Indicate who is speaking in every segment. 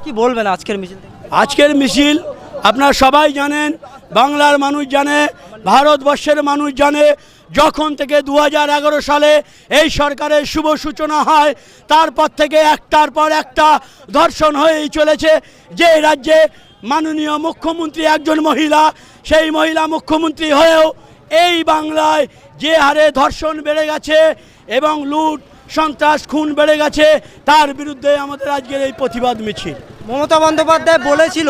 Speaker 1: কি বলবেন আজকের মিছিল থেকে?
Speaker 2: আজকের মিছিল আপনারা সবাই জানেন, বাংলার মানুষ জানে, ভারতবর্ষের মানুষ জানে। যখন থেকে 2011 সালে এই সরকারের শুভ সূচনা হয়, তারপর থেকে একটার পর একটা ধর্ষণ হয়েই চলেছে। যে রাজ্যে মাননীয় মুখ্যমন্ত্রী একজন মহিলা, সেই মহিলা মুখ্যমন্ত্রী হয়েও এই বাংলায় যে হারে ধর্ষণ বেড়ে গেছে এবং লুট সন্ত্রাস খুন বেড়ে গেছে, তার বিরুদ্ধে আমাদের আজকের এই প্রতিবাদ মিছিল।
Speaker 1: মমতা বন্দ্যোপাধ্যায় বলেছিল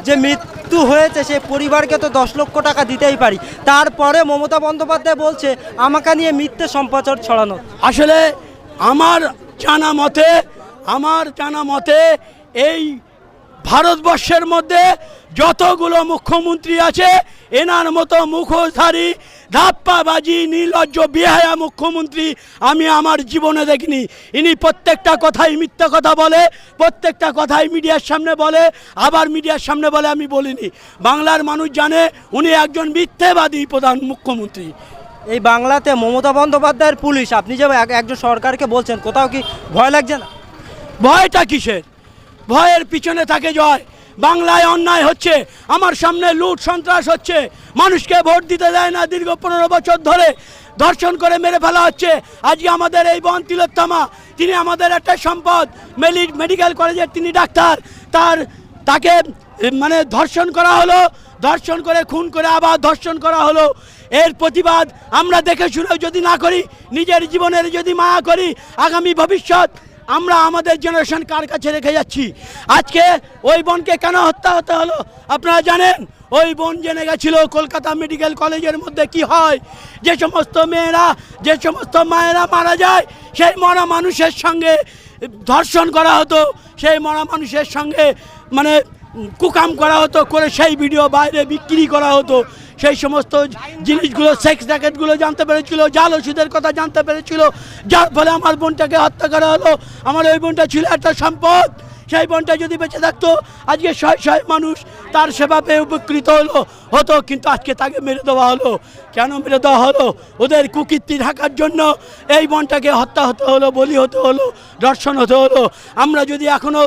Speaker 1: যে মৃত্যু হয়েছে সেই পরিবারকে তো 10 লক্ষ টাকা দিতেই পারি, তারপরে মমতা বন্দ্যোপাধ্যায় বলছে আমাকে নিয়ে মিথ্যে সম্প্রচার ছড়ানো।
Speaker 2: আসলে আমার জানা মতে এই ভারতবর্ষের মধ্যে যতগুলো মুখ্যমন্ত্রী আছে, এনার মতো মুখোশধারী ধাপ্পাবাজি নির্লজ্জ বেহায়া মুখ্যমন্ত্রী আমি আমার জীবনে দেখিনি। ইনি প্রত্যেকটা কথাই মিথ্যা কথা বলে, প্রত্যেকটা কথাই মিডিয়ার সামনে বলে, আবার মিডিয়ার সামনে বলে আমি বলিনি। বাংলার মানুষ জানে উনি একজন মিথ্যেবাদী প্রধান মুখ্যমন্ত্রী।
Speaker 1: এই বাংলাতে মমতা বন্দ্যোপাধ্যায়ের পুলিশ, আপনি যে একজন সরকারকে বলছেন, কোথাও কি ভয় লাগছে না?
Speaker 2: ভয়টা কিসের? ভয়ের পিছনে থাকে জয়। বাংলায় অন্যায় হচ্ছে, আমার সামনে লুট সন্ত্রাস হচ্ছে, মানুষকে ভোট দিতে দেয় না, দীর্ঘ 15 বছর ধরে ধর্ষণ করে মেরে ফেলা হচ্ছে। আজকে আমাদের এই বন তিলোত্তমা, তিনি আমাদের একটা সম্পদ, মেডিকেল কলেজের তিনি ডাক্তার, তাকে মানে ধর্ষণ করা হলো, ধর্ষণ করে খুন করে আবার ধর্ষণ করা হলো। এর প্রতিবাদ আমরা দেখে শুনেও যদি না করি, নিজের জীবনের যদি মায়া করি, আগামী ভবিষ্যৎ আমরা আমাদের জেনারেশন কার কাছে রেখে যাচ্ছি? আজকে ওই বোনকে কেন হত্যা হতে হলো আপনারা জানেন? ওই বোন জেনে গেছিল কলকাতা মেডিকেল কলেজের মধ্যে কি হয়। যে সমস্ত মেয়েরা, যে সমস্ত মায়েরা মারা যায়, সেই মরা মানুষের সঙ্গে ধর্ষণ করা হতো, সেই মরা মানুষের সঙ্গে মানে কুকাম করা হতো, করে সেই ভিডিও বাইরে বিক্রি করা হতো। সেই সমস্ত জিনিসগুলো, সেক্স র্যাকেটগুলো জানতে পেরেছিল, জাল ওষুধের কথা জানতে পেরেছিল, যার ফলে আমার বোনটাকে হত্যা করা হলো। আমার ওই বোনটা ছিল একটা সম্পদ, সেই বোনটা যদি বেঁচে থাকতো আজকে শয়ে মানুষ তার সেবা পেয়ে উপকৃত হতো, কিন্তু আজকে তাকে মেরে দেওয়া হলো। কেন মেরে দেওয়া হলো? ওদের কুকীর্তি ঢাকার জন্য এই বোনটাকে হত্যা হতে হলো, বলি হতে হলো, ধর্ষণ হতে হলো। আমরা যদি এখনও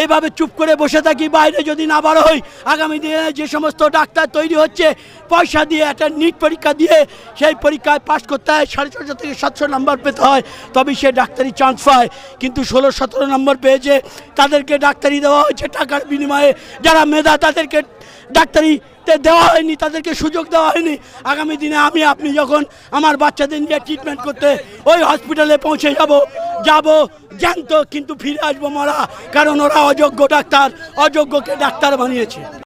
Speaker 2: এইভাবে চুপ করে বসে থাকি, বাইরে যদি না বার হই, আগামী দিনে যে সমস্ত ডাক্তার তৈরি হচ্ছে পয়সা দিয়ে, একটা নিট পরীক্ষা দিয়ে সেই পরীক্ষায় পাশ করতে হয়, 650 থেকে 700 নম্বর পেতে হয়, তবেই সে ডাক্তারি চান্স পায়। কিন্তু 16-17 নম্বর পেয়েছে, তাদেরকে ডাক্তারি দেওয়া হয়েছে টাকার বিনিময়ে। যারা মেধা, তাদেরকে ডাক্তারিতে দেওয়া হয়নি, তাদেরকে সুযোগ দেওয়া হয়নি। আগামী দিনে আপনি যখন আমার বাচ্চাদের নিয়ে ট্রিটমেন্ট করতে ওই হসপিটালে পৌঁছে যাব জ্যান্ত, কিন্তু ফিরে আসবো মরা, কারণ ওরা অযোগ্য ডাক্তার, অযোগ্যকে ডাক্তার বানিয়েছে।